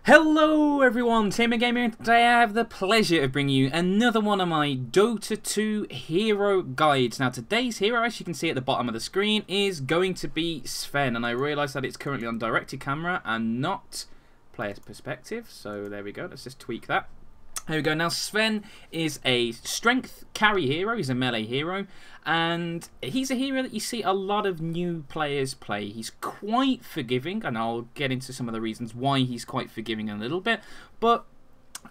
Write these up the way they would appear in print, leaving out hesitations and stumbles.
Hello everyone, Tamer Gamer, and today I have the pleasure of bringing you another one of my Dota 2 hero guides. Now today's hero, as you can see at the bottom of the screen, is going to be Sven, and I realise that it's currently on directed camera and not player's perspective, so there we go, let's just tweak that. There we go. Now Sven is a strength carry hero, he's a melee hero, and he's a hero that you see a lot of new players play. He's quite forgiving, and I'll get into some of the reasons why he's quite forgiving in a little bit, but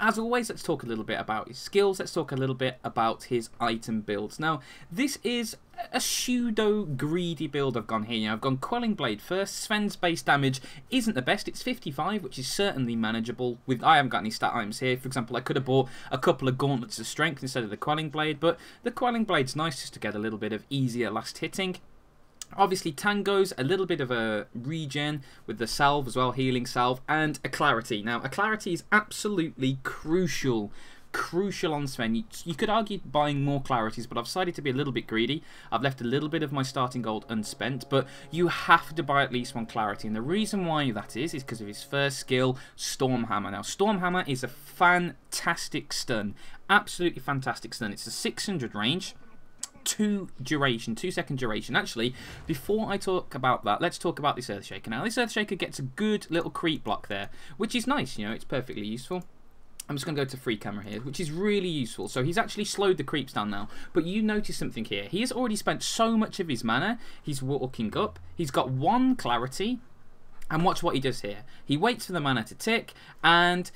as always, let's talk a little bit about his skills. Let's talk a little bit about his item builds. Now, this is a pseudo greedy build I've gone here. I've gone Quelling Blade first. Sven's base damage isn't the best. It's 55, which is certainly manageable. I haven't got any stat items here. For example, I could have bought a couple of Gauntlets of Strength instead of the Quelling Blade, but the Quelling Blade's nice just to get a little bit of easier last hitting. Obviously, Tango's a little bit of a regen with the salve as well, healing salve, and a clarity. Now, a clarity is absolutely crucial on Sven. You could argue buying more clarities, but I've decided to be a little bit greedy. I've left a little bit of my starting gold unspent, but you have to buy at least one clarity, and the reason why that is because of his first skill, Stormhammer. Now, Stormhammer is a fantastic stun, absolutely fantastic stun. It's a 600 range. 2-second duration. Actually, before I talk about that, let's talk about this Earthshaker. Now, this Earthshaker gets a good little creep block there, which is nice, you know, it's perfectly useful. I'm just going to go to free camera here, which is really useful. So he's actually slowed the creeps down now. But you notice something here. He has already spent so much of his mana. He's walking up. He's got one clarity. And watch what he does here. He waits for the mana to tick, and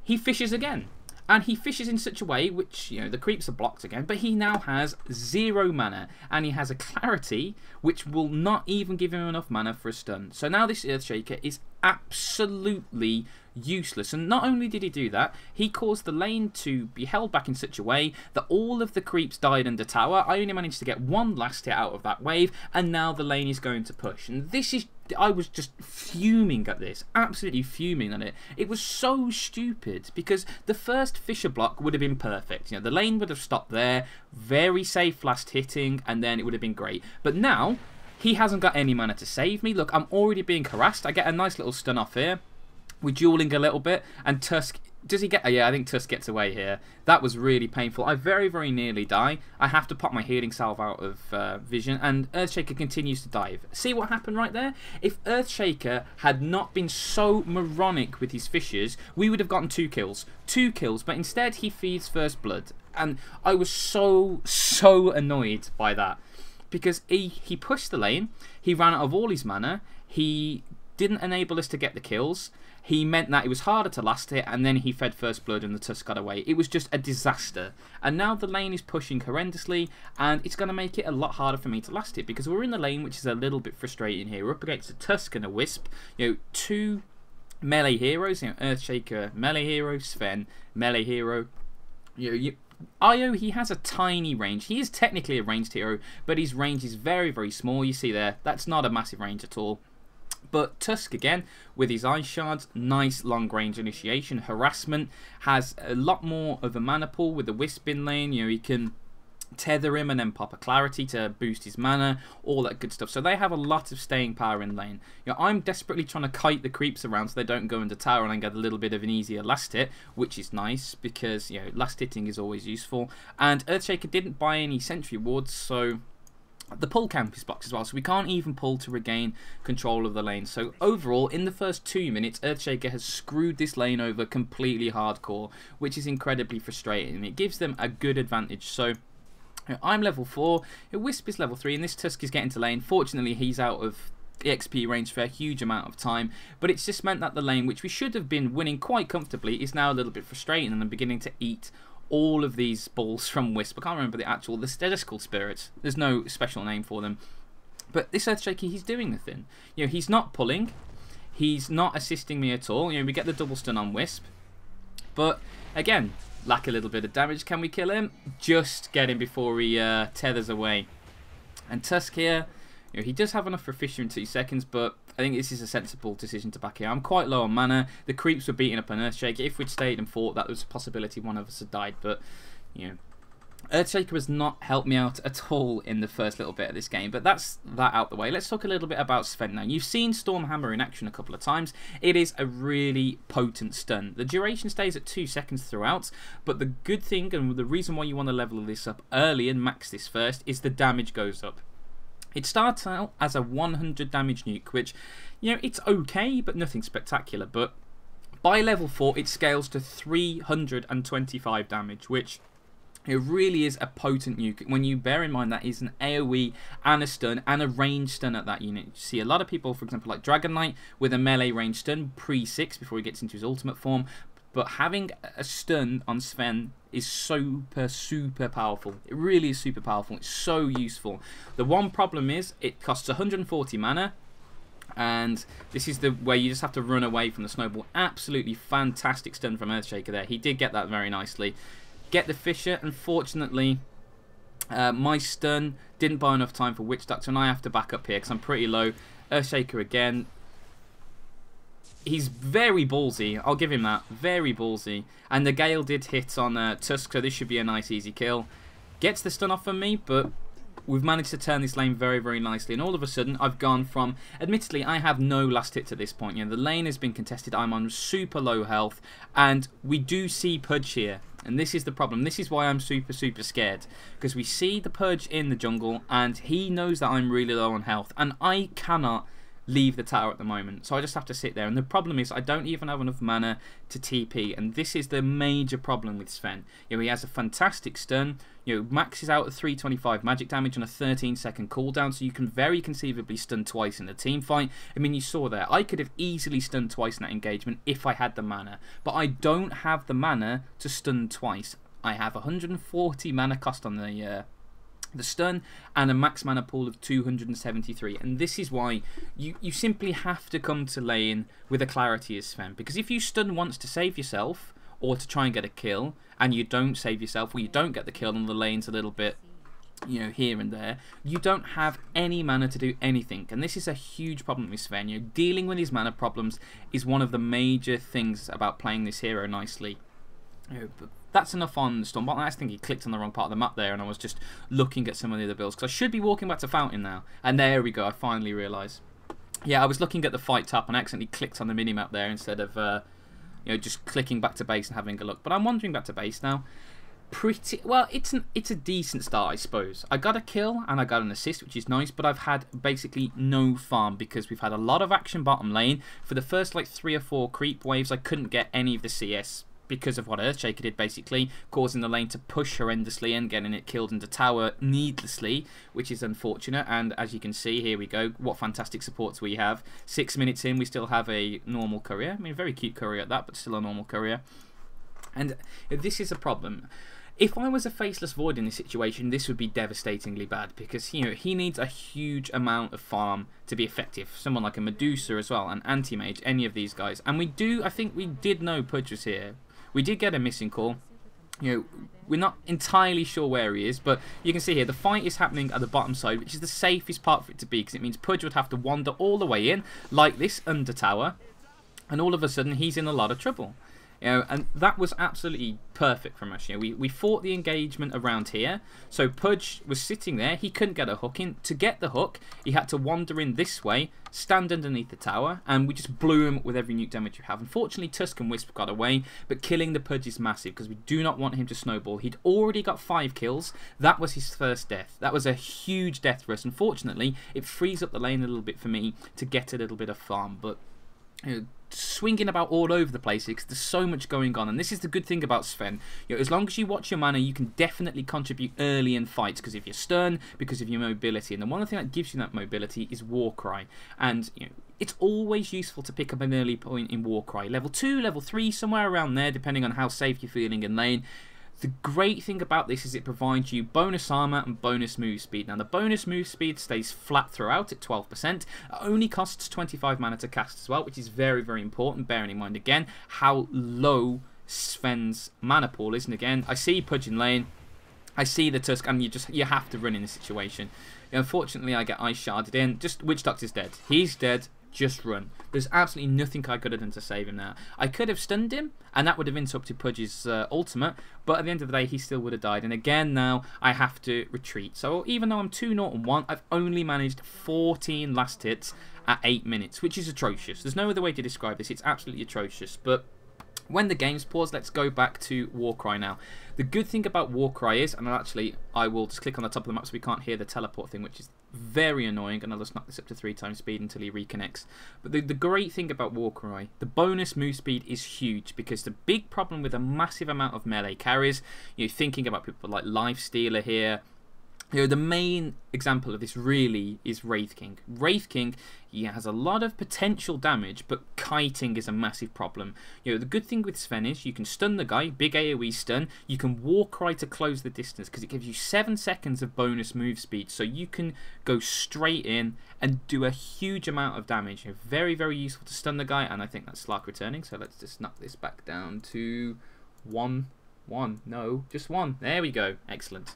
he fishes again. And he fishes in such a way, which, you know, the creeps are blocked again, but he now has 0 mana. And he has a clarity, which will not even give him enough mana for a stun. So now this Earthshaker is absolutely useless. And not only did he do that, he caused the lane to be held back in such a way that all of the creeps died under tower. I only managed to get one last hit out of that wave, and now the lane is going to push. And this is... I was just fuming at this, absolutely fuming at it. It was so stupid because the first Fisher block would have been perfect. You know, the lane would have stopped there, very safe last hitting, and then it would have been great. But now, he hasn't got any mana to save me. Look, I'm already being harassed. I get a nice little stun off here. We're dueling a little bit, and Tusk... Does he get... Oh, yeah, I think Tusk gets away here. That was really painful. I very, very nearly die. I have to pop my healing salve out of vision, and Earthshaker continues to dive. See what happened right there? If Earthshaker had not been so moronic with his fishers, we would have gotten 2 kills. 2 kills, but instead he feeds first blood. And I was so annoyed by that. Because he pushed the lane, he ran out of all his mana, he didn't enable us to get the kills. He meant that it was harder to last hit, and then he fed first blood and the Tusk got away. It was just a disaster. And now the lane is pushing horrendously, and it's going to make it a lot harder for me to last hit, because we're in the lane, which is a little bit frustrating here. We're up against a Tusk and a Wisp. You know, 2 melee heroes. You know, Earthshaker, melee hero. Sven, melee hero. You know, Io, he has a tiny range. He is technically a ranged hero, but his range is very, very small. You see there, that's not a massive range at all. But Tusk, again, with his Ice Shards, nice long-range initiation. Harassment has a lot more of a mana pool with the Wisp in lane. You know, he can tether him and then pop a clarity to boost his mana, all that good stuff. So they have a lot of staying power in lane. You know, I'm desperately trying to kite the creeps around so they don't go into tower and I get a little bit of an easier last hit, which is nice because, you know, last hitting is always useful. And Earthshaker didn't buy any sentry wards, so... The pull camp is blocked as well, so we can't even pull to regain control of the lane. So overall, in the first 2 minutes, Earthshaker has screwed this lane over completely hardcore, which is incredibly frustrating. It gives them a good advantage. So I'm level 4, Wisp is level 3, and this Tusk is getting to lane. Fortunately, he's out of the XP range for a huge amount of time, but it's just meant that the lane, which we should have been winning quite comfortably, is now a little bit frustrating, and I'm beginning to eat all of these balls from Wisp. I can't remember the statistical spirits. There's no special name for them. But this Earthshaker, he's doing the thing. You know, he's not pulling. He's not assisting me at all. You know, we get the double stun on Wisp. But, again, lack a little bit of damage. Can we kill him? Just get him before he tethers away. And Tusk here, you know, he does have enough for Fisher in 2 seconds, but I think this is a sensible decision to back here. I'm quite low on mana. The creeps were beating up on Earthshaker. If we'd stayed and fought, that was a possibility one of us had died. But, you know, Earthshaker has not helped me out at all in the first little bit of this game, but that's that out the way. Let's talk a little bit about Sven now. You've seen Stormhammer in action a couple of times. It is a really potent stun. The duration stays at 2 seconds throughout, but the good thing, and the reason why you want to level this up early and max this first, is the damage goes up. It starts out as a 100 damage nuke, which, you know, it's okay, but nothing spectacular. But by level 4, it scales to 325 damage, which... it really is a potent nuke when you bear in mind that is an AoE and a stun and a range stun at that unit. You see a lot of people, for example, like Dragon Knight with a melee range stun pre-6 before he gets into his ultimate form. But having a stun on Sven is super powerful. It really is super powerful. It's so useful. The one problem is it costs 140 mana. And this is the way you just have to run away from the snowball. Absolutely fantastic stun from Earthshaker there. He did get that very nicely. Get the Fisher. Unfortunately, my stun didn't buy enough time for Witch Doctor, and I have to back up here because I'm pretty low. Earthshaker again. He's very ballsy. I'll give him that. Very ballsy. And the Gale did hit on Tusk, so this should be a nice easy kill. Gets the stun off from me, but we've managed to turn this lane very nicely. And all of a sudden, I've gone from... admittedly, I have no last hit at this point. You know, the lane has been contested. I'm on super low health. And we do see Pudge here. And this is the problem. This is why I'm super scared. Because we see the Pudge in the jungle, and he knows that I'm really low on health. And I cannot leave the tower at the moment. So I just have to sit there. And the problem is I don't even have enough mana to TP. And this is the major problem with Sven. You know, he has a fantastic stun. You know, maxes out at 325 magic damage on a 13-second cooldown, so you can very conceivably stun twice in a team fight. I mean, you saw there, I could have easily stunned twice in that engagement if I had the mana, but I don't have the mana to stun twice. I have 140 mana cost on the stun and a max mana pool of 273, and this is why you simply have to come to lane with a clarity as Sven, because if you stun once to save yourself or to try and get a kill, and you don't save yourself, or you don't get the kill and the lane's a little bit, you know, here and there, you don't have any mana to do anything. And this is a huge problem with Sven. You know, dealing with his mana problems is one of the major things about playing this hero nicely. You know, but that's enough on Stormbot. I think he clicked on the wrong part of the map there, and I was just looking at some of the other builds, because I should be walking back to Fountain now. And there we go, I finally realised. Yeah, I was looking at the fight tab and accidentally clicked on the minimap there instead of... you know, just clicking back to base and having a look. But I'm wandering back to base now. Pretty well, it's a decent start, I suppose. I got a kill and I got an assist, which is nice, but I've had basically no farm because we've had a lot of action bottom lane. For the first like 3 or 4 creep waves, I couldn't get any of the CS because of what Earthshaker did, basically causing the lane to push horrendously and getting it killed into tower needlessly, which is unfortunate. And as you can see, here we go, what fantastic supports we have. 6 minutes in, we still have a normal courier. I mean, very cute courier at that, but still a normal courier. And this is a problem. If I was a Faceless Void in this situation, this would be devastatingly bad, because, you know, he needs a huge amount of farm to be effective. Someone like a Medusa as well, an Anti-Mage, any of these guys. And we do, I think we did know Pudge was here. We did get a missing call. You know, we're not entirely sure where he is, but you can see here the fight is happening at the bottom side, which is the safest part for it to be, because it means Pudge would have to wander all the way in, like this, under tower, and all of a sudden he's in a lot of trouble. You know, and that was absolutely perfect from us. You know, we fought the engagement around here, so Pudge was sitting there, he couldn't get a hook in. To get the hook, he had to wander in this way, stand underneath the tower, and we just blew him with every nuke damage you have. Unfortunately, Tusk and Wisp got away, but killing the Pudge is massive, because we do not want him to snowball. He'd already got 5 kills, that was his first death. That was a huge death for us. Unfortunately, it frees up the lane a little bit for me to get a little bit of farm, but... you know, swinging about all over the place because there's so much going on. And this is the good thing about Sven. You know, as long as you watch your mana, you can definitely contribute early in fights because of your stun, because of your mobility. And the one thing that gives you that mobility is Warcry. And you know, it's always useful to pick up an early point in Warcry. Level 2, level 3, somewhere around there, depending on how safe you're feeling in lane. The great thing about this is it provides you bonus armor and bonus move speed. Now the bonus move speed stays flat throughout at 12%. It only costs 25 mana to cast as well, which is very, very important, bearing in mind again how low Sven's mana pool is. And again, I see Pudge in lane, I see the Tusk, and you have to run in this situation. Unfortunately, I get ice sharded in. Just Witch Doctor's dead. He's dead. just run. There's absolutely nothing I could have done to save him now. I could have stunned him, and that would have interrupted Pudge's ultimate, but at the end of the day, he still would have died. And again, now I have to retreat. So even though I'm 2-0-1, I've only managed 14 last hits at 8 minutes, which is atrocious. There's no other way to describe this. It's absolutely atrocious. But when the game's paused, let's go back to Warcry now. The good thing about Warcry is, and I will just click on the top of the map so we can't hear the teleport thing, which is very annoying, and I'll just knock this up to 3 times speed until he reconnects. But the great thing about Warcry, the bonus move speed is huge, because the big problem with a massive amount of melee carries, thinking about people like Lifestealer here, the main example of this really is Wraith King. Wraith King, he has a lot of potential damage, but kiting is a massive problem. The good thing with Sven is you can stun the guy, big AoE stun. You can Warcry to close the distance because it gives you 7 seconds of bonus move speed, so you can go straight in and do a huge amount of damage. Very, very useful to stun the guy, and I think that's Slark returning. So let's just knock this back down to 1. No, just 1. There we go. Excellent.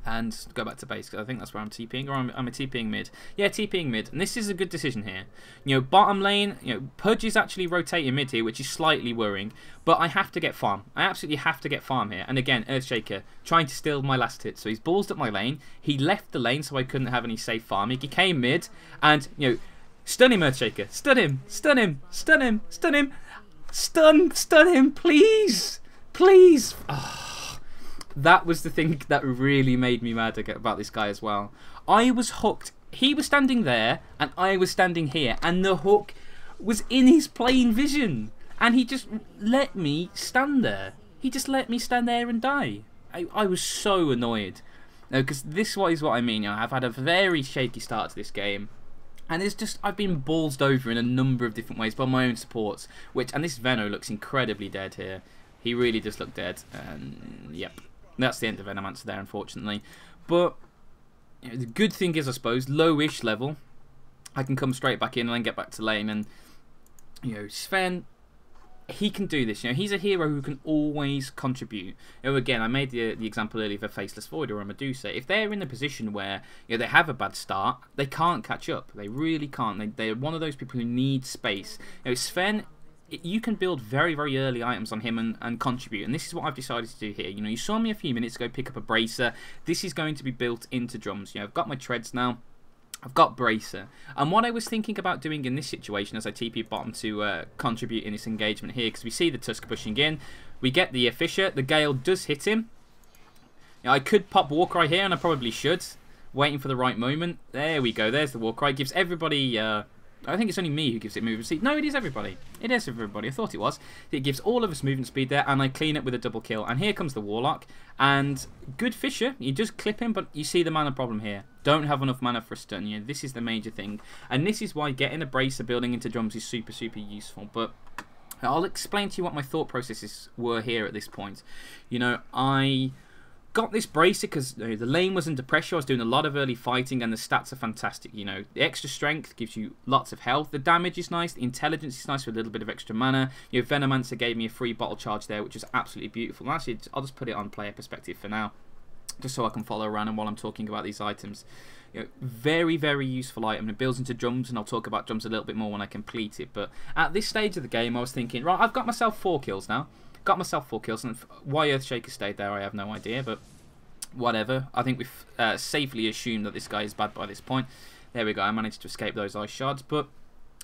And go back to base, because I think that's where I'm TPing, or I'm a TPing mid. Yeah, TPing mid, and this is a good decision here. Bottom lane, Pudge is actually rotating mid here, which is slightly worrying, but I have to get farm. I absolutely have to get farm here. And again, Earthshaker trying to steal my last hit, so he's ballsed up my lane. He left the lane, so I couldn't have any safe farming. He came mid, and stun him, Earthshaker, stun him, stun him, stun him, stun him, stun him, please, please. Oh. That was the thing that really made me mad about this guy as well. I was hooked. He was standing there, and I was standing here, and the hook was in his plain vision. And he just let me stand there. He just let me stand there and die. I was so annoyed. Because this is what I mean. I've had a very shaky start to this game. And it's just, I've been ballsed over in a number of different ways by my own supports. And this Veno looks incredibly dead here. He really does look dead. And yep. That's the end of Venomancer there, unfortunately. But the good thing is, I suppose, lowish level, I can come straight back in and then get back to lane. And Sven, he can do this. He's a hero who can always contribute. Again, I made the example earlier of a Faceless Void or a Medusa. If they're in a position where they have a bad start, they can't catch up. They really can't. They're one of those people who need space. Sven, you can build very, very early items on him and contribute. And this is what I've decided to do here. You saw me a few minutes ago pick up a Bracer. This is going to be built into drums. I've got my treads now. I've got Bracer. And what I was thinking about doing in this situation as I TP bottom to contribute in this engagement here, because we see the Tusk pushing in. We get the Fisher. The Gale does hit him. I could pop Warcry here, and I probably should. Waiting for the right moment. There we go. There's the Warcry. Gives everybody... I think it's only me who gives it movement speed. No, it is everybody. It is everybody. I thought it was. It gives all of us movement speed there, and I clean it with a double kill. And here comes the Warlock. And good Fisher. You just clip him, but you see the mana problem here. Don't have enough mana for a stun. This is the major thing. And this is why getting a Bracer building into drums is super, super useful. But I'll explain to you what my thought processes were here at this point. I got this Bracer because the lane was under pressure. I was doing a lot of early fighting, and the stats are fantastic. The extra strength gives you lots of health. The damage is nice. The intelligence is nice with a little bit of extra mana. Venomancer gave me a free bottle charge there, which is absolutely beautiful. And actually, I'll just put it on player perspective for now, just so I can follow around and while I'm talking about these items. Very, very useful item. It builds into drums, and I'll talk about drums a little bit more when I complete it. But at this stage of the game, I was thinking, right, I've got myself 4 kills now. Got myself 4 kills, and why Earthshaker stayed there, I have no idea, but whatever. I think we've safely assumed that this guy is bad by this point. There we go, I managed to escape those ice shards, but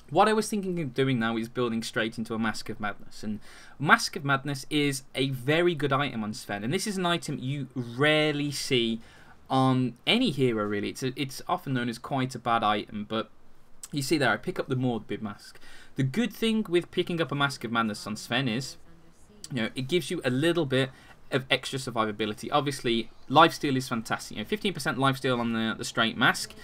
what I was thinking of doing now is building straight into a Mask of Madness, and Mask of Madness is a very good item on Sven, and this is an item you rarely see on any hero, really. It's often known as quite a bad item, but you see there, I pick up the Morbid Mask. The good thing with picking up a Mask of Madness on Sven is, it gives you a little bit of extra survivability. Obviously, lifesteal is fantastic. 15% lifesteal on the straight mask.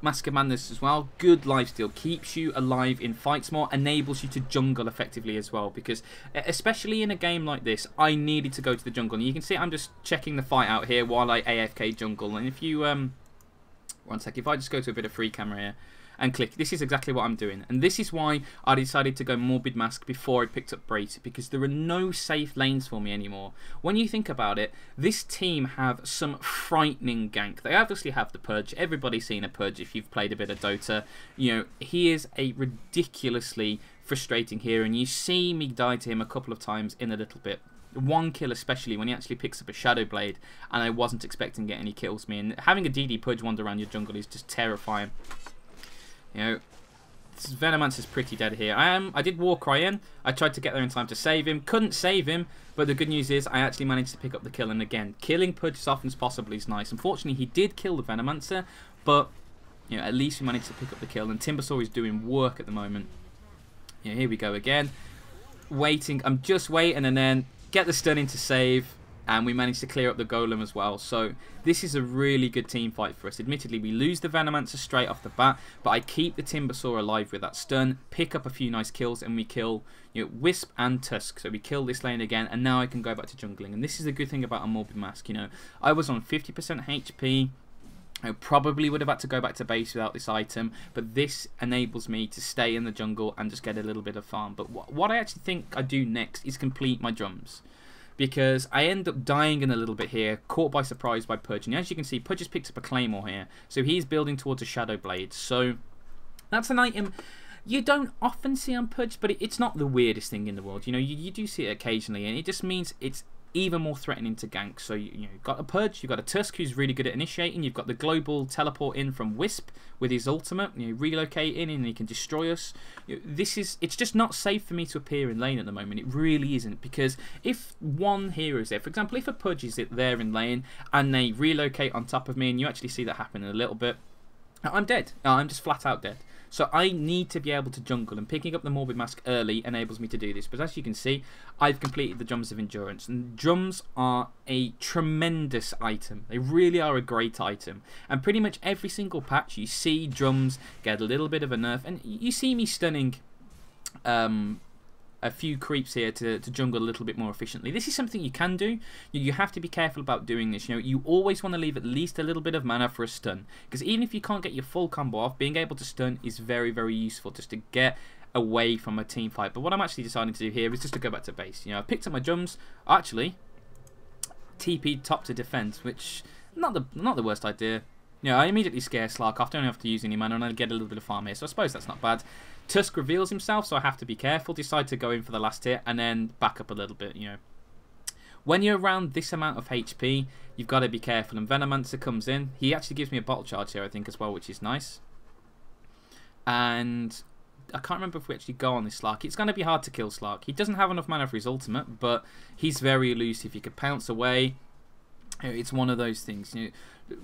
Mask of Madness as well. Good lifesteal. Keeps you alive in fights more. Enables you to jungle effectively as well. Because, especially in a game like this, I needed to go to the jungle. And you can see I'm just checking the fight out here while I AFK jungle. And if you... one sec. If I just go to a bit of free camera here. and click. This is exactly what I'm doing. And this is why I decided to go Morbid Mask before I picked up Brace, because there are no safe lanes for me anymore. When you think about it, this team have some frightening gank. They obviously have the Purge. Everybody's seen a Purge if you've played a bit of Dota. You know, he is a ridiculously frustrating hero, and you see me die to him a couple of times in a little bit. One kill especially when he actually picks up a Shadow Blade, and I wasn't expecting to get any kills me. And having a DD Pudge wander around your jungle is just terrifying. You know, Venomancer's pretty dead here. I did Warcry in. I tried to get there in time to save him. Couldn't save him, but the good news is I actually managed to pick up the kill. And again, killing Pudge as often as possible is nice. Unfortunately, he did kill the Venomancer, but you know, at least we managed to pick up the kill. And Timbersaw is doing work at the moment. Yeah, here we go again. Waiting. I'm just waiting, and then get the stun in to save, and we managed to clear up the golem as well. So this is a really good team fight for us. Admittedly, we lose the Venomancer straight off the bat, but I keep the Timbersaw alive with that stun, pick up a few nice kills, and we kill, you know, Wisp and Tusk. So we kill this lane again, and now I can go back to jungling. And this is a good thing about a Morbid Mask. You know, I was on 50% HP. I probably would have had to go back to base without this item, but this enables me to stay in the jungle and just get a little bit of farm. But what I actually think I do next is complete my drums, because I end up dying in a little bit here, caught by surprise by Pudge. And as you can see, Pudge has picked up a Claymore here, so he's building towards a Shadow Blade. So that's an item you don't often see on Pudge, but it's not the weirdest thing in the world. You know, you do see it occasionally, and it just means it's even more threatening to gank. So you've got a Pudge, you've got a Tusk who's really good at initiating, you've got the global teleport in from Wisp with his ultimate, you know, relocating, and he can destroy us. You know, it's just not safe for me to appear in lane at the moment. It really isn't, because if one hero is there, for example, if a Pudge is there in lane and they relocate on top of me, and you actually see that happen in a little bit, I'm dead. I'm just flat out dead. So I need to be able to jungle, and picking up the Morbid Mask early enables me to do this. But as you can see, I've completed the Drums of Endurance, and drums are a tremendous item. They really are a great item. And pretty much every single patch you see drums get a little bit of a nerf, and you see me stunning a few creeps here to jungle a little bit more efficiently. This is something you can do. You have to be careful about doing this. You know, you always want to leave at least a little bit of mana for a stun, because even if you can't get your full combo off, being able to stun is very, very useful just to get away from a team fight. But what I'm actually deciding to do here is just to go back to base. You know, I picked up my drums, actually TP'd top to defense, which not the worst idea. You know, I immediately scare Slark off, don't have to use any mana, and I get a little bit of farm here, so I suppose that's not bad. Tusk reveals himself, so I have to be careful. Decide to go in for the last hit and then back up a little bit, you know. When you're around this amount of HP, you've got to be careful. And Venomancer comes in. He actually gives me a bottle charge here, I think, as well, which is nice. And I can't remember if we actually go on this Slark. It's going to be hard to kill Slark. He doesn't have enough mana for his ultimate, but he's very elusive. He could pounce away. It's one of those things, you know.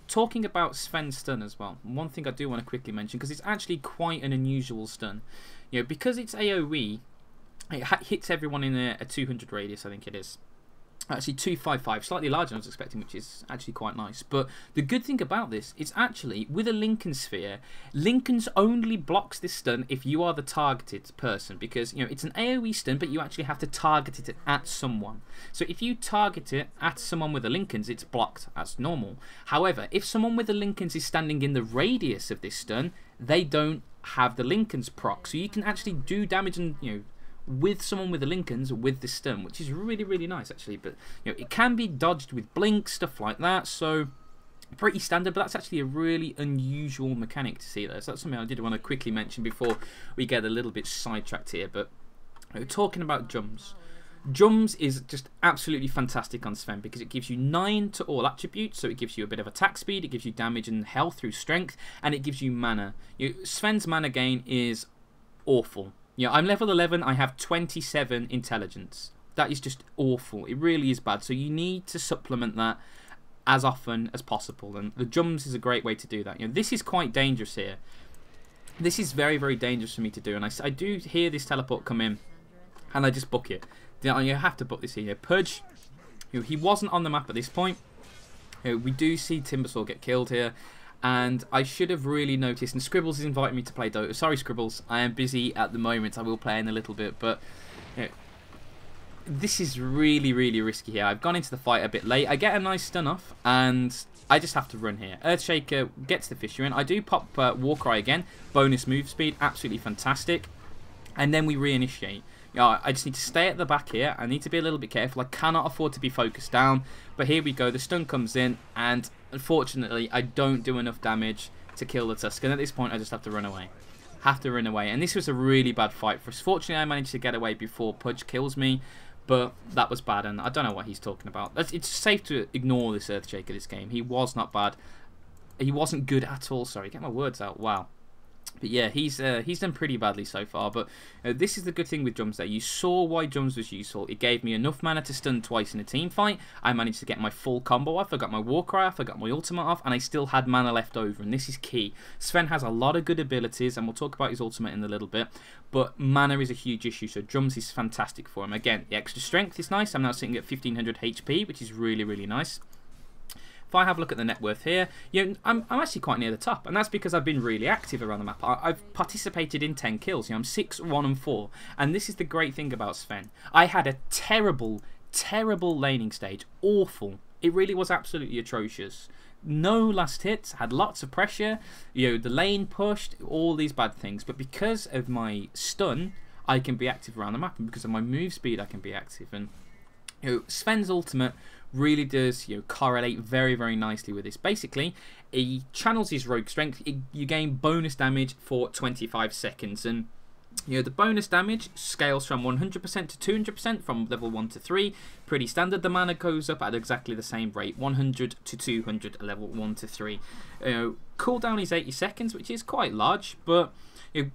Talking about Sven's stun as well, one thing I do want to quickly mention, because it's actually quite an unusual stun. You know, because it's AoE, it hits everyone in a 200 radius, I think it is. Actually 255, slightly larger than I was expecting, which is actually quite nice. But the good thing about this is actually, with a Lincoln Sphere, Lincoln's only blocks this stun if you are the targeted person, because, you know, it's an AoE stun, but you actually have to target it at someone. So if you target it at someone with a Lincoln's, it's blocked as normal. However, if someone with a Lincoln's is standing in the radius of this stun, they don't have the Lincoln's proc, so you can actually do damage and, you know, with someone with the Lincolns with this stun, which is really, really nice actually. But you know, it can be dodged with blink, stuff like that, so pretty standard. But that's actually a really unusual mechanic to see there, so that's something I did want to quickly mention before we get a little bit sidetracked here. But you know, talking about drums, drums is just absolutely fantastic on Sven, because it gives you 9 to all attributes, so it gives you a bit of attack speed, it gives you damage and health through strength, and it gives you mana. Sven's mana gain is awful. Yeah, I'm level 11, I have 27 intelligence. That is just awful. It really is bad. So you need to supplement that as often as possible. And the drums is a great way to do that. You know, this is quite dangerous here. This is very, very dangerous for me to do. And I do hear this teleport come in, and I just book it. You know, you have to book this here. Pudge, he wasn't on the map at this point. You know, we do see Timbersaw get killed here. And I should have really noticed, and Scribbles is inviting me to play Dota. Sorry, Scribbles, I am busy at the moment. I will play in a little bit, but you know, this is really, really risky here. I've gone into the fight a bit late. I get a nice stun off, and I just have to run here. Earthshaker gets the Fissure in. I do pop Warcry again. Bonus move speed, absolutely fantastic. And then we reinitiate. I just need to stay at the back here. I need to be a little bit careful. I cannot afford to be focused down. But here we go. The stun comes in, and unfortunately, I don't do enough damage to kill the Tusk. And at this point, I just have to run away. And this was a really bad fight for us. Fortunately, I managed to get away before Pudge kills me. But that was bad, and I don't know what he's talking about. It's safe to ignore this Earthshaker this game. He was not bad. He wasn't good at all. Sorry, get my words out. Wow. But yeah, he's done pretty badly so far. But this is the good thing with Drums there. You saw why Drums was useful. It gave me enough mana to stun twice in a team fight. I managed to get my full combo off. I got my Warcry off. I got my ultimate off. And I still had mana left over. And this is key. Sven has a lot of good abilities. And we'll talk about his ultimate in a little bit. But mana is a huge issue. So Drums is fantastic for him. Again, the extra strength is nice. I'm now sitting at 1500 HP, which is really, really nice. If I have a look at the net worth here, I'm actually quite near the top, and that's because I've been really active around the map. I've participated in 10 kills. I'm 6, 1, and 4, and this is the great thing about Sven. I had a terrible, terrible laning stage, awful. It really was absolutely atrocious. No last hits, had lots of pressure. The lane pushed, all these bad things. But because of my stun, I can be active around the map, and because of my move speed, I can be active. And Sven's ultimate really does correlate very, very nicely with this. Basically, he channels his rogue strength. You gain bonus damage for 25 seconds, and the bonus damage scales from 100% to 200% from level 1 to 3. Pretty standard. The mana goes up at exactly the same rate, 100 to 200 at level 1 to 3. Cooldown is 80 seconds, which is quite large, but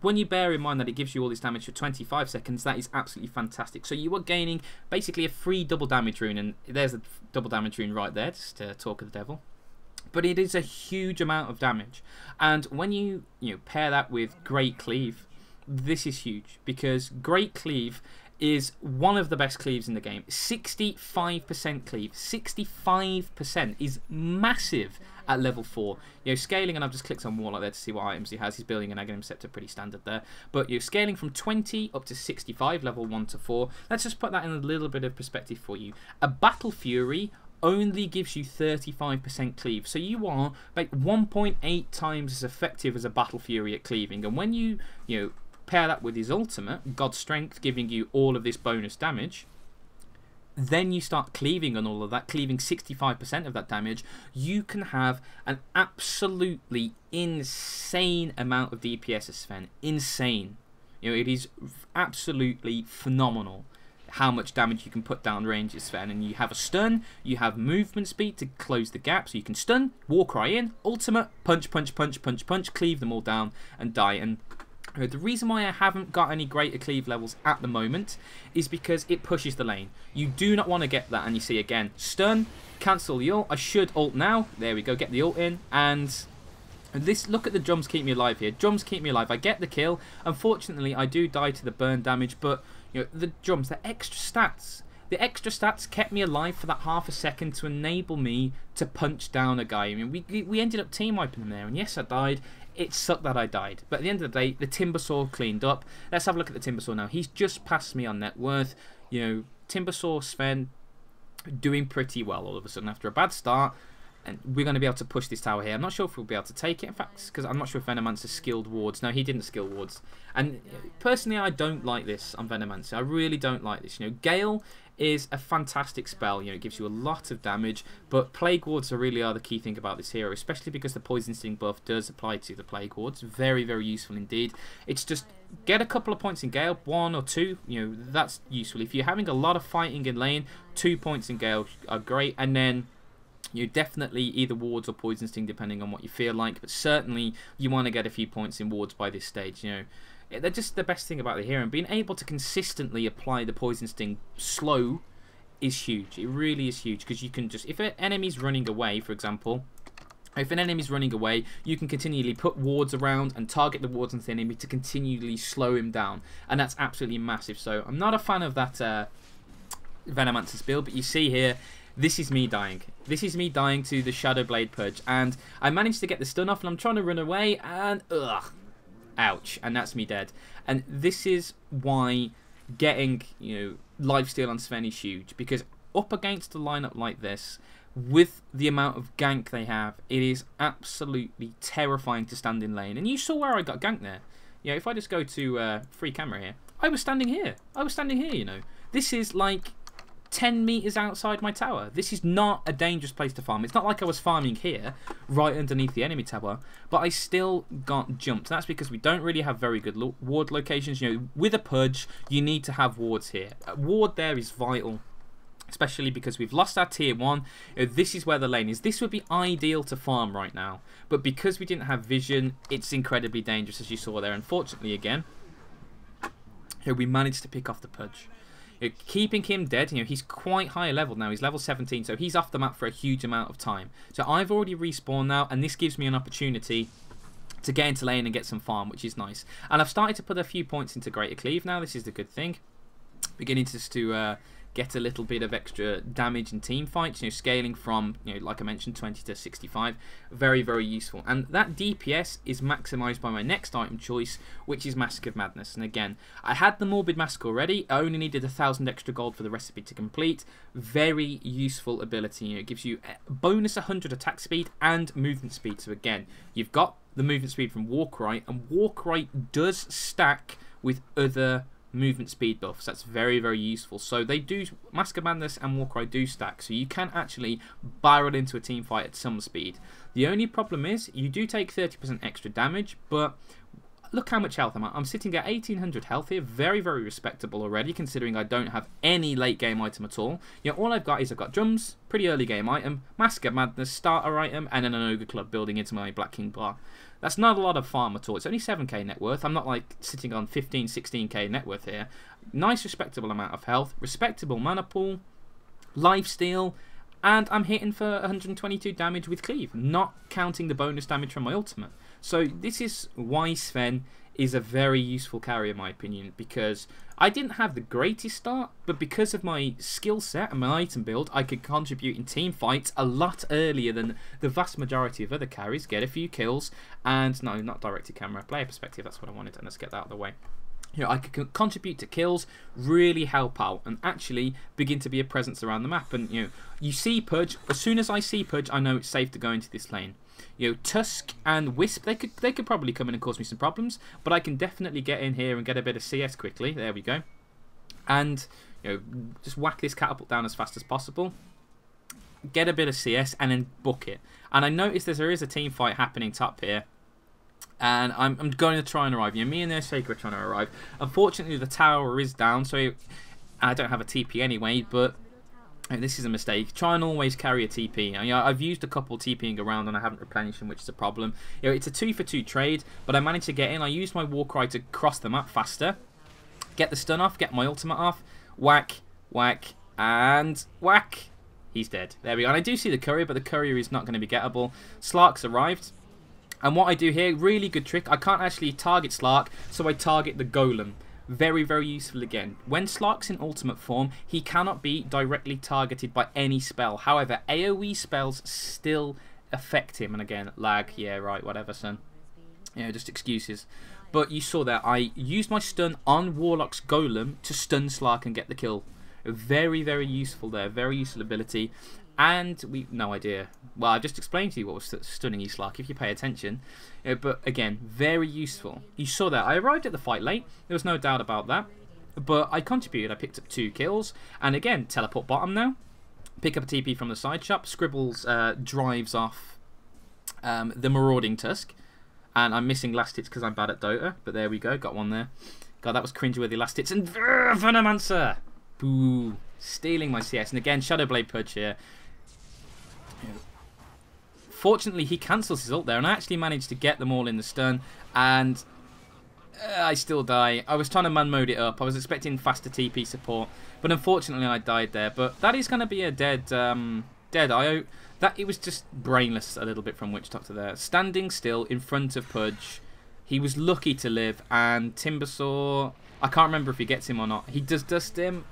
when you bear in mind that it gives you all this damage for 25 seconds, that is absolutely fantastic. So you are gaining basically a free double damage rune, and there's a double damage rune right there, just to talk of the devil. But it is a huge amount of damage, and when you pair that with Great Cleave, this is huge, because Great Cleave is one of the best cleaves in the game. 65% cleave. 65% is massive at level 4. Scaling, and I've just clicked on Warlock there to see what items he has. He's building an Aghanim Scepter, pretty standard there. But scaling from 20 up to 65, level 1 to 4. Let's just put that in a little bit of perspective for you. A Battle Fury only gives you 35% cleave. So you are like 1.8 times as effective as a Battle Fury at cleaving. And when you pair that with his ultimate, God's Strength, giving you all of this bonus damage, then you start cleaving on all of that, cleaving 65% of that damage, you can have an absolutely insane amount of DPS as Sven. Insane. It is absolutely phenomenal how much damage you can put down range as Sven. And you have a stun, you have movement speed to close the gap, so you can stun, Warcry in, ultimate, punch, punch, punch, punch, punch, cleave them all down and die. And the reason why I haven't got any greater cleave levels at the moment is because it pushes the lane. You do not want to get that, and you see again, stun, cancel the ult. I should ult now. There we go, get the ult in, and this, look at the Drums keep me alive here. Drums keep me alive. I get the kill. Unfortunately, I do die to the burn damage, but the Drums, the extra stats. The extra stats kept me alive for that half a second to enable me to punch down a guy. I mean, we ended up team wiping him there, and yes, I died. It sucked that I died. But at the end of the day, the Timbersaw cleaned up. Let's have a look at the Timbersaw now. He's just passed me on net worth. Timbersaw, Sven, doing pretty well all of a sudden after a bad start. And we're going to be able to push this tower here. I'm not sure if we'll be able to take it, in fact, because I'm not sure if Venomancer skilled wards. No, he didn't skill wards. And personally, I don't like this on Venomancer. I really don't like this. Gale is a fantastic spell. It gives you a lot of damage, but Plague Wards really are the key thing about this hero, especially because the Poison Sting buff does apply to the Plague Wards. Very, very useful indeed. It's just get a couple of points in Gale, 1 or 2, that's useful. If you're having a lot of fighting in lane, 2 points in Gale are great, and then definitely either wards or poison sting depending on what you feel like, but certainly you want to get a few points in wards by this stage. They're just the best thing about the hero, and being able to consistently apply the poison sting slow is huge. It really is huge, because you can just, if an enemy's running away, for example, if an enemy's running away, you can continually put wards around and target the wards on the enemy to continually slow him down, and that's absolutely massive. So I'm not a fan of that Venomancer's build, but you see here, this is me dying. This is me dying to the Shadowblade Purge, and I managed to get the stun off, and I'm trying to run away, and ouch, and that's me dead. And this is why getting, lifesteal on Sven is huge, because up against a lineup like this, with the amount of gank they have, it is absolutely terrifying to stand in lane. And you saw where I got ganked there. If I just go to free camera here, I was standing here. This is like 10 meters outside my tower. This is not a dangerous place to farm. It's not like I was farming here, right underneath the enemy tower, but I still got jumped. That's because we don't really have very good ward locations. With a pudge, you need to have wards here. A ward there is vital, especially because we've lost our tier 1. This is where the lane is. This would be ideal to farm right now, but because we didn't have vision, it's incredibly dangerous, as you saw there. Unfortunately, again, we managed to pick off the pudge. Keeping him dead, he's quite high level now. He's level 17, so he's off the map for a huge amount of time. So I've already respawned now, and this gives me an opportunity to get into lane and get some farm, which is nice. And I've started to put a few points into Greater Cleave now. This is the good thing. Beginning just to get a little bit of extra damage in team fights, scaling from, like I mentioned, 20 to 65. Very, very useful. And that DPS is maximized by my next item choice, which is Mask of Madness. And again, I had the Morbid Mask already. I only needed 1,000 extra gold for the recipe to complete. Very useful ability. It gives you a bonus 100 attack speed and movement speed. So again, you've got the movement speed from Walkrite, and Walkrite does stack with other movement speed buffs. That's very, very useful. So they do, Mask of Madness and Warcry do stack, so you can actually barrel into a team fight at some speed. The only problem is you do take 30% extra damage, but look how much health I'm at. I'm sitting at 1800 health here. Very, very respectable already, considering I don't have any late game item at all. All I've got is I've got drums, pretty early game item, Mask of Madness, starter item, and then an Ogre Club building into my Black King bar. That's not a lot of farm at all. It's only 7k net worth. I'm not like sitting on 15, 16k net worth here. Nice, respectable amount of health, respectable mana pool, lifesteal, and I'm hitting for 122 damage with Cleave, not counting the bonus damage from my ultimate. So this is why Sven is a very useful carry in my opinion, because I didn't have the greatest start, but because of my skill set and my item build, I could contribute in team fights a lot earlier than the vast majority of other carries, get a few kills, and no, not directed camera, player perspective, that's what I wanted, and let's get that out of the way. I could contribute to kills, really help out, and actually begin to be a presence around the map. And you see Pudge. As soon as I see Pudge, I know it's safe to go into this lane. Tusk and Wisp, they could probably come in and cause me some problems, but I can definitely get in here and get a bit of CS quickly. There we go. And just whack this catapult down as fast as possible. Get a bit of CS and then book it. And I noticed there is a team fight happening top here. And I'm going to try and arrive. Me and the Shaker are trying to arrive. Unfortunately, the tower is down, so I don't have a TP anyway, but this is a mistake. Try and always carry a TP. I've used a couple TPing around and I haven't replenished them, which is a problem. It's a 2-for-2 trade, but I managed to get in. I used my Warcry to cross the map faster, get the stun off, get my ultimate off, whack, whack, and whack. He's dead. There we go. And I do see the courier, but the courier is not going to be gettable. Slark's arrived. And what I do here, really good trick. I can't actually target Slark, so I target the Golem. Very, very useful again. When Slark's in ultimate form, he cannot be directly targeted by any spell. However, AoE spells still affect him. And again, lag, yeah, right, whatever, son. Just excuses. But you saw that I used my stun on Warlock's Golem to stun Slark and get the kill. Very, very useful there. Very useful ability. And no idea. Well, I just explained to you what was stunning you, Slark, if you pay attention. But again, very useful. You saw that. I arrived at the fight late. There was no doubt about that. But I contributed. I picked up 2 kills. And again, teleport bottom now. Pick up a TP from the side shop. Scribbles drives off the Marauding Tusk. And I'm missing last hits because I'm bad at Dota. But there we go. Got one there. God, that was cringeworthy last hits. And Venomancer! Boo. Stealing my CS. And again, Shadowblade Pudge here. Fortunately, he cancels his ult there, and I actually managed to get them all in the stun, and I still die. I was trying to man mode it up. I was expecting faster TP support, but unfortunately I died there. But that is going to be a dead IO. That it was just brainless a little bit from Witch Doctor there. Standing still in front of Pudge. He was lucky to live, and Timbersaw, I can't remember if he gets him or not. He does dust him.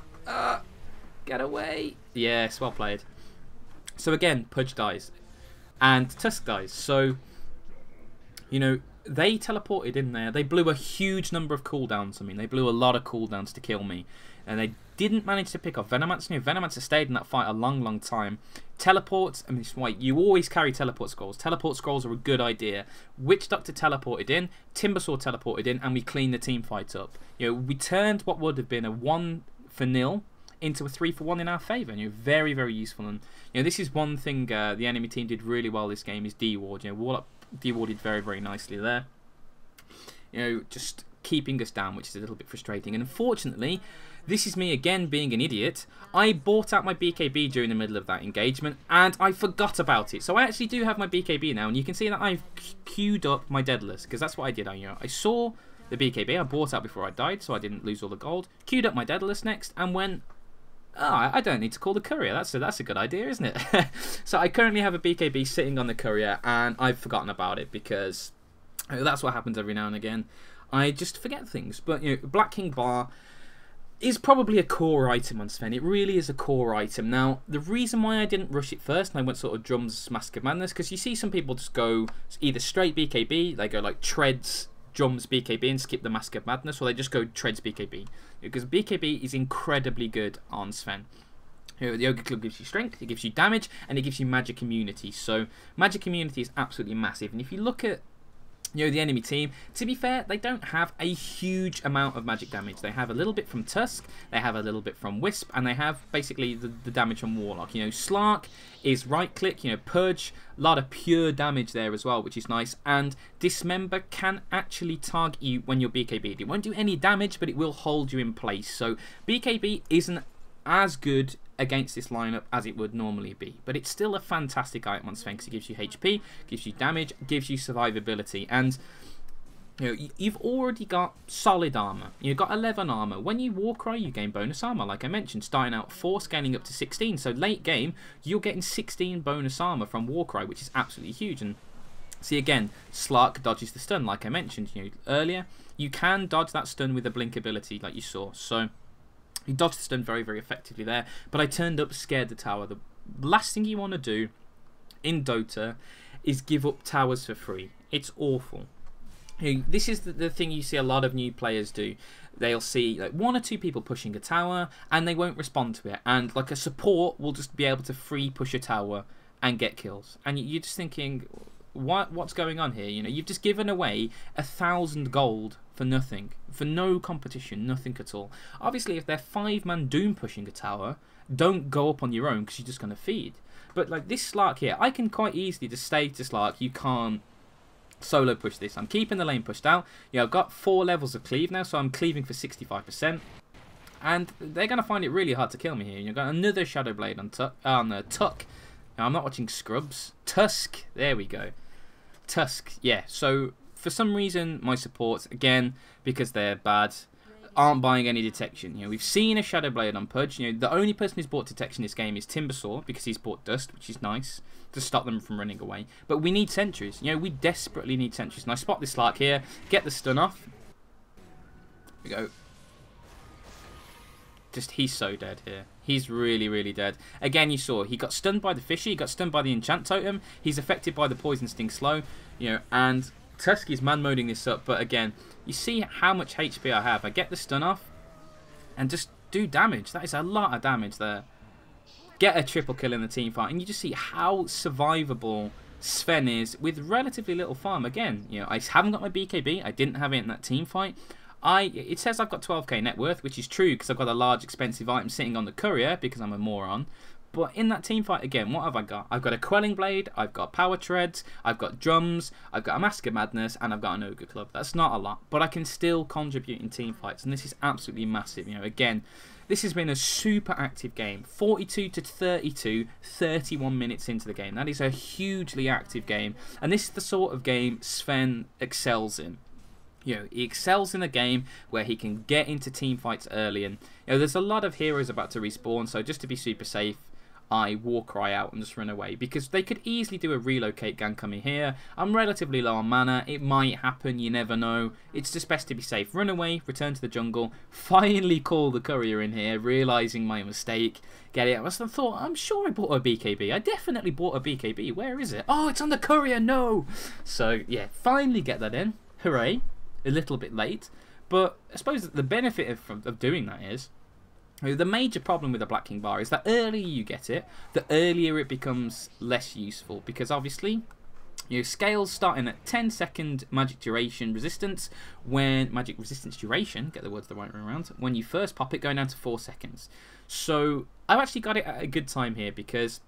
Get away. Yes, well played. So again, Pudge dies. And Tusk dies. So, they teleported in there. They blew a huge number of cooldowns. I mean, they blew a lot of cooldowns to kill me. And they didn't manage to pick off Venomancer. Venomancer stayed in that fight a long, long time. Teleports, I mean, it's why you always carry teleport scrolls. Teleport scrolls are a good idea. Witch Doctor teleported in, Timbersaw teleported in, and we cleaned the team fight up. We turned what would have been a 1-0 into a 3-1 in our favour. Very, very useful. And this is one thing the enemy team did really well this game is D-Ward. Warlock D-Warded very, very nicely there. Just keeping us down, which is a little bit frustrating. And unfortunately, this is me again being an idiot. I bought out my BKB during the middle of that engagement, and I forgot about it. So I actually do have my BKB now, and you can see that I've queued up my Daedalus, because that's what I did. I saw the BKB, I bought out before I died, so I didn't lose all the gold. Queued up my Daedalus next, and went, I don't need to call the courier. That's a good idea, isn't it? So I currently have a BKB sitting on the courier, and I've forgotten about it, because that's what happens every now and again. I just forget things. But Black King Bar is probably a core item on Sven. It really is a core item. Now, the reason why I didn't rush it first and I went sort of Drums, Mask of Madness, because you see some people just go either straight BKB, they go like Treads, Drums, BKB and skip the Mask of Madness, or they just go Treads, BKB. Because BKB is incredibly good on Sven. The Yoga Club gives you strength, it gives you damage, and it gives you magic immunity. So, magic immunity is absolutely massive. And if you look at the enemy team, to be fair, they don't have a huge amount of magic damage. They have a little bit from Tusk, they have a little bit from Wisp, and they have basically the damage from Warlock. Slark is right click, Purge, a lot of pure damage there as well, which is nice. And Dismember can actually target you when you're BKB'd. It won't do any damage, but it will hold you in place. So BKB isn't as good against this lineup as it would normally be, but it's still a fantastic item on Sven because it gives you HP, gives you damage, gives you survivability, and you've already got solid armor. You've got 11 armor. When you Warcry, you gain bonus armor, like I mentioned, starting out 4, scaling up to 16. So late game, you're getting 16 bonus armor from Warcry, which is absolutely huge. And see again, Slark dodges the stun, like I mentioned earlier. You can dodge that stun with a blink ability, like you saw. So he dodged the stun very, very effectively there. But I turned up, scared the tower. The last thing you want to do in Dota is give up towers for free. It's awful. This is the thing you see a lot of new players do. They'll see like 1 or 2 people pushing a tower and they won't respond to it. And like a support will just be able to free push a tower and get kills. And you're just thinking, what's going on here? You've just given away 1,000 gold for nothing, for no competition, nothing at all. Obviously, if they're 5-man Doom pushing a tower, don't go up on your own because you're just going to feed. But like this Slark here, I can quite easily just say to Slark, you can't solo push this. I'm keeping the lane pushed out. I've got 4 levels of cleave now, so I'm cleaving for 65%. And they're going to find it really hard to kill me here. You've got another Shadow Blade on Tuck. Now, I'm not watching Scrubs. Tusk, there we go. Tusk, yeah. So for some reason, my supports, again, because they're bad, aren't buying any detection. We've seen a Shadow Blade on Pudge. The only person who's bought detection this game is Timbersaw, because he's bought Dust, which is nice, to stop them from running away. But we need sentries. We desperately need sentries. And I spot this Slark here, get the stun off. There we go. He's so dead here. He's really, really dead. Again, you saw, he got stunned by the Fishy, he got stunned by the Enchant Totem, he's affected by the Poison Sting Slow, and Tusk is man-moding this up, but again, you see how much HP I have. I get the stun off, and just do damage. That is a lot of damage there. Get a triple kill in the team fight, and you just see how survivable Sven is with relatively little farm. Again, I haven't got my BKB, I didn't have it in that team fight. It says I've got 12k net worth, which is true because I've got a large expensive item sitting on the courier because I'm a moron. But in that team fight, again, what have I got? I've got a Quelling Blade, I've got Power Treads, I've got Drums, I've got a Mask of Madness, and I've got an Ogre Club. That's not a lot, but I can still contribute in team fights, and this is absolutely massive. Again, this has been a super active game. 42 to 32, 31 minutes into the game. That is a hugely active game, and this is the sort of game Sven excels in. He excels in a game where he can get into team fights early, and there's a lot of heroes about to respawn, so just to be super safe, I Warcry out and just run away, because they could easily do a relocate gank coming here. I'm relatively low on mana, it might happen, you never know. It's just best to be safe. Run away, return to the jungle, finally call the courier in here, realising my mistake. Get it? I thought, I'm sure I bought a BKB. I definitely bought a BKB. Where is it? Oh, it's on the courier, no! So yeah, finally get that in. Hooray. A little bit late. But I suppose the benefit of doing that is, the major problem with the Black King bar is that earlier you get it, the earlier it becomes less useful. Because obviously, scales starting at 10-second magic duration resistance, when magic resistance duration, get the words the right way around, when you first pop it, going down to 4 seconds. So I've actually got it at a good time here, because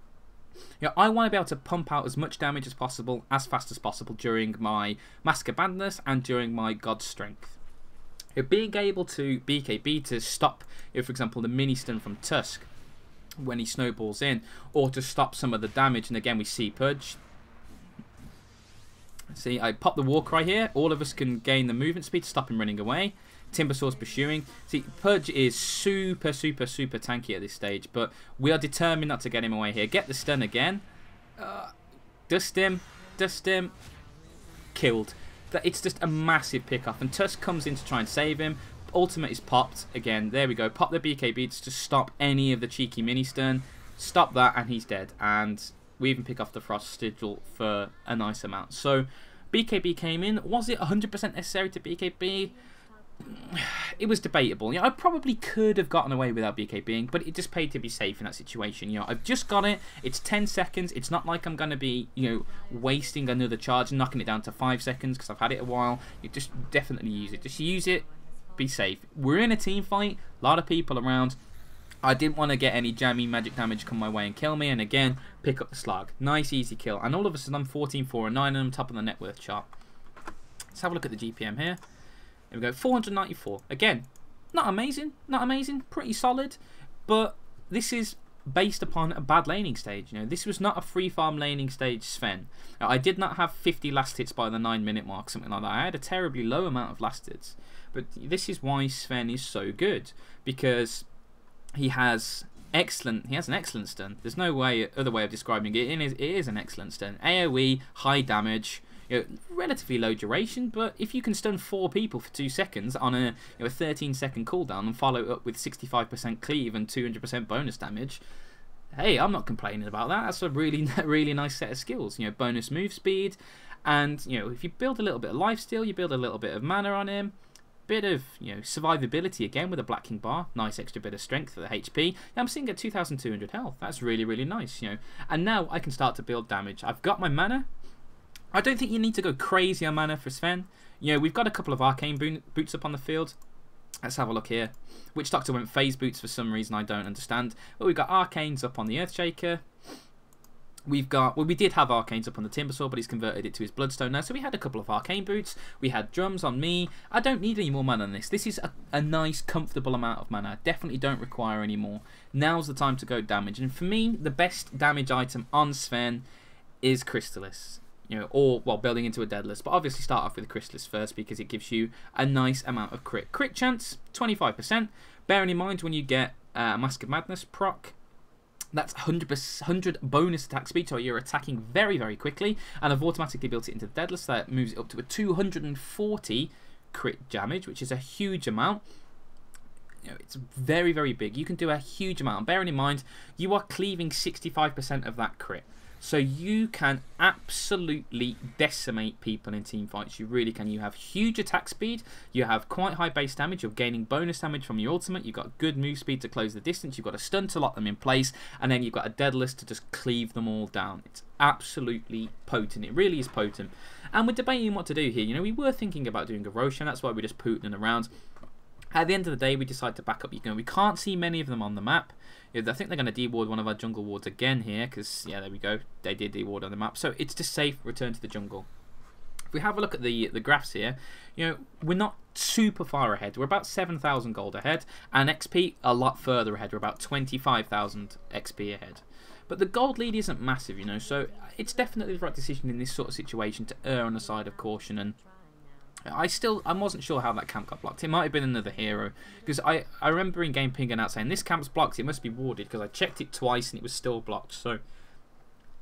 I want to be able to pump out as much damage as possible, as fast as possible during my Mask of Madness and during my God's Strength. Being able to BKB to stop, for example, the mini stun from Tusk when he snowballs in, or to stop some of the damage, and again we see Pudge. See, I pop the Warcry here, all of us can gain the movement speed to stop him running away. Timbersaw's pursuing. See, Pudge is super tanky at this stage, but we are determined not to get him away here. Get the stun again. Dust him, killed. It's just a massive pick-off, and Tusk comes in to try and save him. Ultimate is popped again. There we go. Pop the BKB to stop any of the cheeky mini-stun. Stop that, and he's dead. And we even pick off the Frost Sigil for a nice amount. So BKB came in. Was it 100% necessary to BKB? It was debatable. I probably could have gotten away without BKBing, but it just paid to be safe in that situation. I've just got it. It's 10 seconds. It's not like I'm going to be, wasting another charge and knocking it down to 5 seconds because I've had it a while. You just definitely use it. Just use it. Be safe. We're in a team fight. A lot of people around. I didn't want to get any jammy magic damage come my way and kill me. And again, pick up the slug. Nice, easy kill. And all of a sudden, I'm 14, 4, and 9, and I'm top of the net worth chart. Let's have a look at the GPM here. There we go, 494. Again, not amazing, pretty solid, but this is based upon a bad laning stage. This was not a free farm laning stage Sven. Now, I did not have 50 last hits by the 9-minute mark, something like that. I had a terribly low amount of last hits, but this is why Sven is so good, because he has an excellent stun. There's no other way of describing it. It is an excellent stun. AoE, high damage. Relatively low duration, but if you can stun 4 people for 2 seconds on a 13-second cooldown and follow up with 65% cleave and 200% bonus damage, hey, I'm not complaining about that. That's a really nice set of skills. Bonus move speed, and if you build a little bit of lifesteal, you build a little bit of mana on him, bit of survivability again with a Black King bar, nice extra bit of strength for the HP. I'm sitting at 2,200 health. That's really nice. And now I can start to build damage. I've got my mana. I don't think you need to go crazy on mana for Sven. We've got a couple of arcane boots up on the field. Let's have a look here. Witch Doctor went phase boots for some reason I don't understand. But we've got arcanes up on the Earthshaker. We did have arcanes up on the Timbersaw, but he's converted it to his Bloodstone now. So we had a couple of arcane boots. We had drums on me. I don't need any more mana than this. This is a nice, comfortable amount of mana. I definitely don't require any more. Now's the time to go damage. And for me, the best damage item on Sven is Crystallis. Or building into a Deadless, but obviously start off with the Crystallis first because it gives you a nice amount of crit chance, 25%. Bearing in mind when you get Mask of Madness proc, that's 100 bonus attack speed, so you're attacking very quickly, and I've automatically built it into the Deadless, that moves it up to a 240 crit damage, which is a huge amount. It's very big. You can do a huge amount. Bearing in mind, you are cleaving 65% of that crit. So you can absolutely decimate people in team fights. You really can. You have huge attack speed. You have quite high base damage. You're gaining bonus damage from your ultimate. You've got good move speed to close the distance. You've got a stun to lock them in place. And then you've got a Deadless to just cleave them all down. It's absolutely potent. It really is potent. And we're debating what to do here. We were thinking about doing a Roshan. That's why we're just pooting around. At the end of the day, we decide to back up. We can't see many of them on the map. I think they're going to deward one of our jungle wards again here, because, yeah, there we go. They did deward on the map. So it's just safe, return to the jungle. If we have a look at the graphs here, we're not super far ahead. We're about 7,000 gold ahead, and XP a lot further ahead. We're about 25,000 XP ahead. But the gold lead isn't massive, so it's definitely the right decision in this sort of situation to err on the side of caution and I wasn't sure how that camp got blocked. It might have been another hero, because I remember in game pinging out saying this camp's blocked, it must be warded, because I checked it twice and it was still blocked. So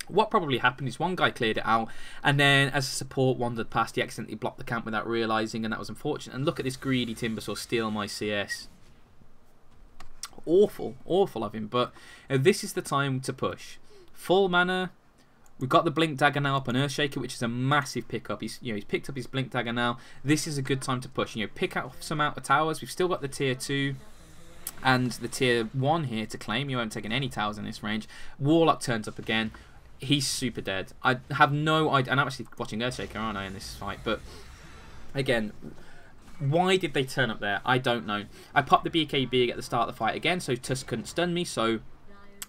what probably happened is one guy cleared it out, and then as a support wandered past, he accidentally blocked the camp without realising, and that was unfortunate. And look at this greedy Timbersaw steal my CS. Awful of him, but this is the time to push. Full mana. We've got the Blink Dagger now up on Earthshaker, which is a massive pickup. He's picked up his Blink Dagger now. This is a good time to push. Pick out some outer towers. We've still got the tier 2 and the tier 1 here to claim. You haven't taken any towers in this range. Warlock turns up again. He's super dead. I have no idea. And I'm actually watching Earthshaker, aren't I, in this fight? But again, why did they turn up there? I don't know. I popped the BKB at the start of the fight again, so Tusk couldn't stun me, so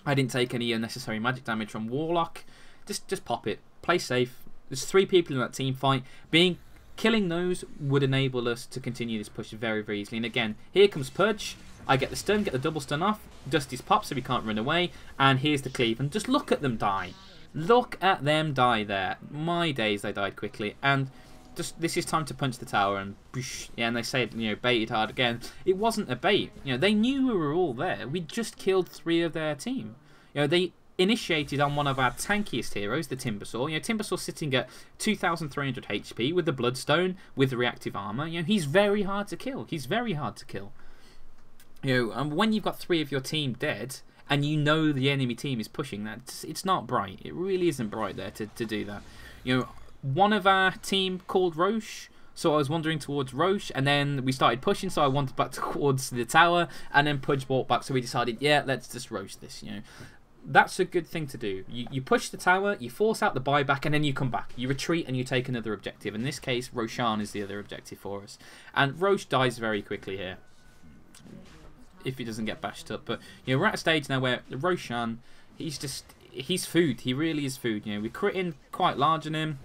I didn't take any unnecessary magic damage from Warlock. Just pop it. Play safe. There's 3 people in that team fight. Killing those would enable us to continue this push very, very easily. And again, here comes Pudge. I get the stun, get the double stun off. Dusty's pop so we can't run away. And here's the cleave. And just look at them die. Look at them die there. My days, they died quickly. And just this is time to punch the tower. And yeah, and they said, baited hard again. It wasn't a bait. They knew we were all there. We just killed 3 of their team. They initiated on one of our tankiest heroes, the Timbersaw. Timbersaw sitting at 2,300 HP with the Bloodstone, with the reactive armor. He's very hard to kill. He's very hard to kill. And when you've got 3 of your team dead, and the enemy team is pushing that, it's not bright. It really isn't bright there to do that. One of our team called Roche, so I was wandering towards Roche, and then we started pushing, so I wandered back towards the tower, and then Pudge walked back, so we decided, yeah, let's just Roche this, That's a good thing to do. You push the tower, you force out the buyback, and then you come back. You retreat and you take another objective. In this case, Roshan is the other objective for us. And Roche dies very quickly here, if he doesn't get bashed up. But we're at a stage now where Roshan, he's food. He really is food. We're critting quite large on him.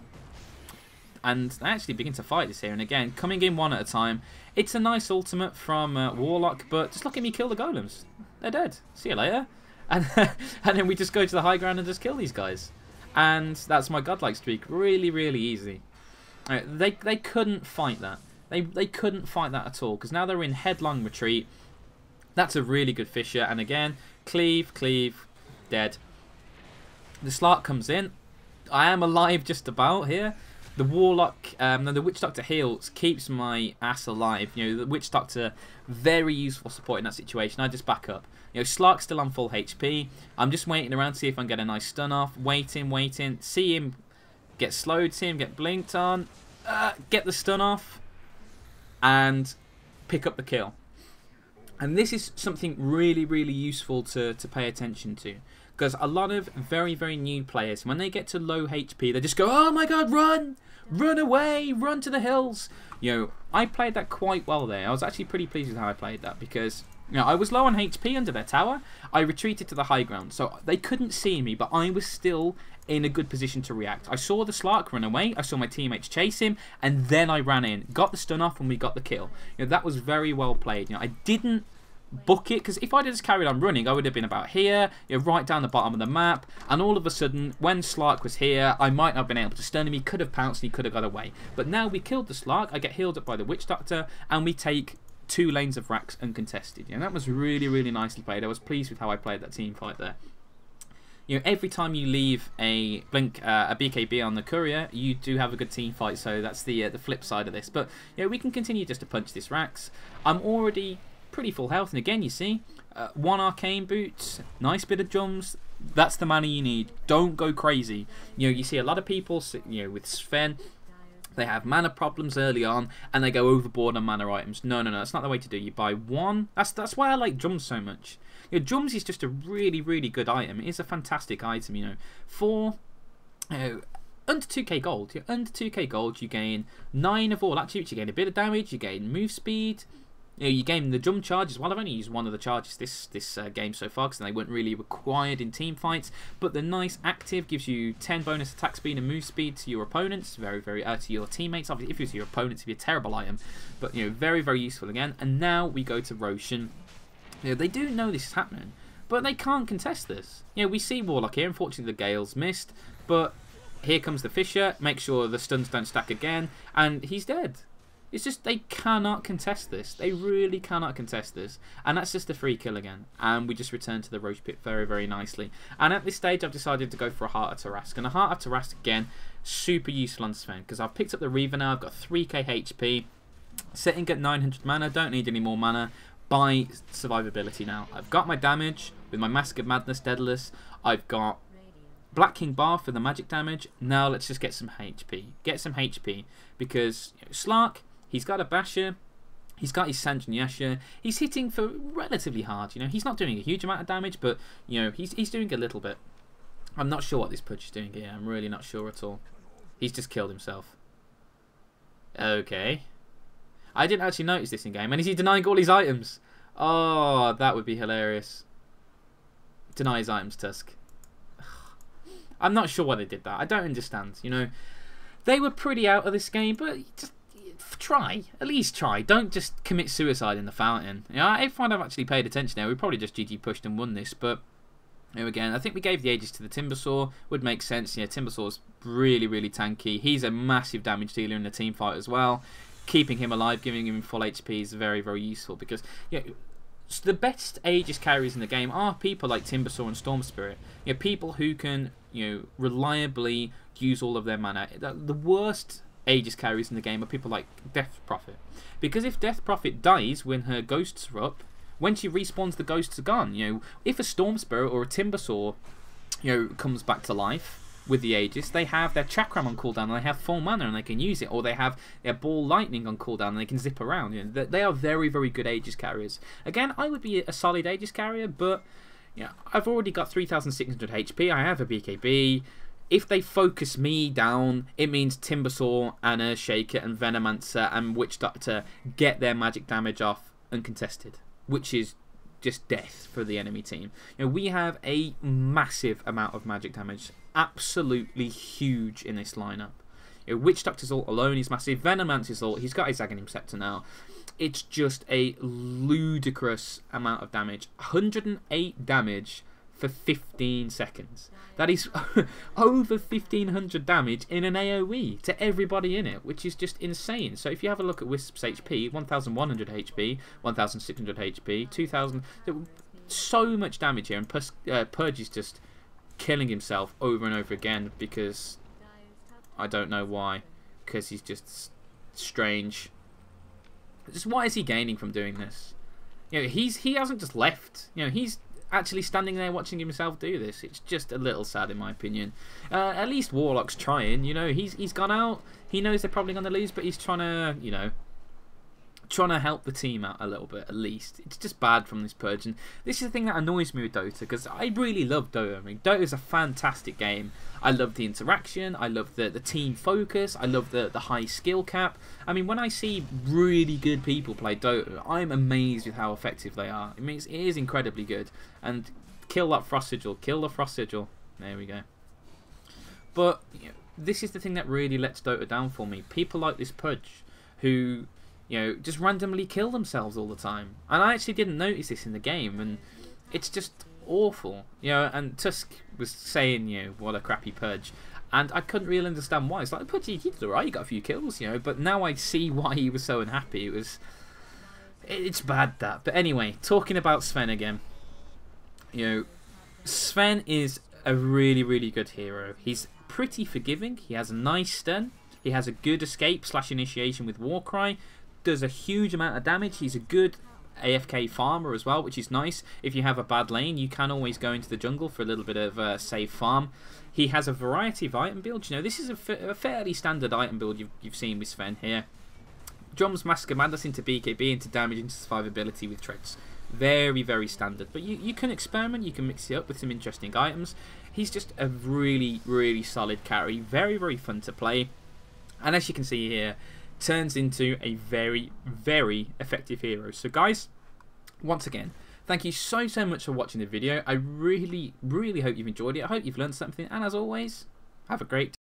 And they actually begin to fight this here. And again, coming in one at a time. It's a nice ultimate from Warlock, but just look at me kill the golems. They're dead. See you later. And then we just go to the high ground and just kill these guys. And that's my godlike streak. Really, really easy. They couldn't fight that. They couldn't fight that at all. Because now they're in headlong retreat. That's a really good Fisher. And again, cleave, dead. The Slark comes in. I am alive just about here. The Warlock, the Witch Doctor heals, keeps my ass alive. The Witch Doctor, very useful support in that situation. I just back up. Slark's still on full HP. I'm just waiting around to see if I can get a nice stun off. Waiting. See him get slowed, see him get blinked on. Get the stun off. And pick up the kill. And this is something really, really useful to pay attention to. Because a lot of very, very new players, when they get to low HP, they just go, oh my god, run! Run away! Run to the hills! I played that quite well there. I was actually pretty pleased with how I played that because I was low on HP under their tower. I retreated to the high ground, so they couldn't see me, but I was still in a good position to react. I saw the Slark run away, I saw my teammates chase him, and then I ran in, got the stun off, and we got the kill. That was very well played. I didn't book it, because if I'd just carried on running, I would have been about here, right down the bottom of the map, and all of a sudden, when Slark was here, I might not have been able to stun him. He could have pounced and he could have got away. But now we killed the Slark, I get healed up by the Witch Doctor, and we take 2 lanes of racks uncontested. That was really, really nicely played. I was pleased with how I played that team fight there. Every time you leave a BKB on the courier, you do have a good team fight, so that's the flip side of this. But we can continue just to punch this racks. I'm already pretty full health, and again, you see, 1 arcane boot, nice bit of jumps. That's the mana you need. Don't go crazy. You see a lot of people, with Sven, they have mana problems early on, and they go overboard on mana items. No, that's not the way to do. You buy 1. That's why I like drums so much. Drums is just a really, really good item. It is a fantastic item. For under 2k gold. Under 2k gold, you gain 9 of all attributes. You gain a bit of damage. You gain move speed. You gain the jump charge as well. I've only used 1 of the charges this game so far because they weren't really required in team fights. But the nice active gives you 10 bonus attack speed and move speed to your opponents. Very, very to your teammates. Obviously, if it's your opponents, it'd be a terrible item. But very, very useful again. And now we go to Roshan. They do know this is happening, but they can't contest this. We see Warlock here. Unfortunately, the Gale's missed. But here comes the Fisher. Make sure the stuns don't stack again, and he's dead. It's just they cannot contest this. They really cannot contest this. And that's just a free kill again. And we just return to the Roach Pit very, very nicely. And at this stage, I've decided to go for a Heart of Tarask. And a Heart of Tarask, again, super useful on Sven. Because I've picked up the Reaver now. I've got 3k HP. Sitting at 900 mana. Don't need any more mana. By survivability now. I've got my damage with my Mask of Madness, Daedalus. I've got Black King Bar for the magic damage. Now let's just get some HP. Get some HP. Because Slark, he's got a Basher. He's got his Sanjin Yasha. He's hitting for relatively hard. You know, he's not doing a huge amount of damage, but you know, he's doing a little bit. I'm not sure what this Pudge is doing here. I'm really not sure at all. He's just killed himself. Okay. I didn't actually notice this in game. And is he denying all his items? Oh, that would be hilarious. Deny his items, Tusk. I'm not sure why they did that. I don't understand. You know, they were pretty out of this game, but just try. At least try. Don't just commit suicide in the fountain. You know, if I'd have actually paid attention there, we probably just GG pushed and won this. But you know, again, I think we gave the Aegis to the Timbersaw. Would make sense. Yeah, Timbersaw's really, really tanky. He's a massive damage dealer in the team fight as well. Keeping him alive, giving him full HP is very, very useful because you know, the best Aegis carriers in the game are people like Timbersaw and Storm Spirit. You know, people who can reliably use all of their mana. The worst Aegis carriers in the game are people like Death Prophet, because if Death Prophet dies when her ghosts are up, when she respawns, the ghosts are gone. You know, if a Storm Spirit or a Timbersaw, comes back to life with the Aegis, they have their Chakram on cooldown and they have full mana and they can use it, or they have their Ball Lightning on cooldown and they can zip around. You know, they are very, very good Aegis carriers. Again, I would be a solid Aegis carrier, but I've already got 3,600 HP. I have a BKB. If they focus me down, it means Timbersaw and Earthshaker and Venomancer and Witch Doctor get their magic damage off uncontested, which is just death for the enemy team. You know, we have a massive amount of magic damage, absolutely huge in this lineup. You know, Witch Doctor's ult alone is massive. Venomancer's ult, he's got his Aghanim Scepter now. It's just a ludicrous amount of damage. 108 damage for 15 seconds. That is over 1,500 damage in an AoE to everybody in it, which is just insane. So if you have a look at Wisp's HP, 1,100 HP, 1,600 HP, 2,000... So much damage here, and Purge is just killing himself over and over again because... I don't know why. Because he's just strange. Just why is he gaining from doing this? You know, he hasn't just left. You know, he's actually standing there watching himself do this. It's just a little sad in my opinion. At least Warlock's trying. You know, he's gone out. He knows they're probably going to lose, but he's trying to, trying to help the team out a little bit at least. It's just bad from this Purge, and this is the thing that annoys me with Dota, because I really love Dota. I mean, Dota is a fantastic game. I love the interaction, I love the team focus, I love the high skill cap. I mean, when I see really good people play Dota, I'm amazed with how effective they are. It means it is incredibly good. And kill that Frost Sigil, kill the Frost Sigil. There we go. But this is the thing that really lets Dota down for me. People like this Pudge, who just randomly kill themselves all the time. And I actually didn't notice this in the game, and it's just awful. And Tusk was saying, what a crappy Purge. And I couldn't really understand why. It's like, Pudge, he did alright, he got a few kills, but now I see why he was so unhappy. It's bad, that. But anyway, talking about Sven again. Sven is a really, really good hero. He's pretty forgiving. He has a nice stun. He has a good escape/initiation with Warcry. Does a huge amount of damage. He's a good AFK farmer as well, which is nice. If you have a bad lane, you can always go into the jungle for a little bit of safe farm. He has a variety of item builds. This is a fairly standard item build you've seen with Sven here. Drums Mask of Madness into BKB, into damage, into survivability with treads. Very, very standard. But you can experiment, you can mix it up with some interesting items. He's just a really, really solid carry. Very, very fun to play. And as you can see here, turns into a very, very effective hero. So guys, once again, thank you so much for watching the video. I really, really hope you've enjoyed it. I hope you've learned something. And as always, have a great day.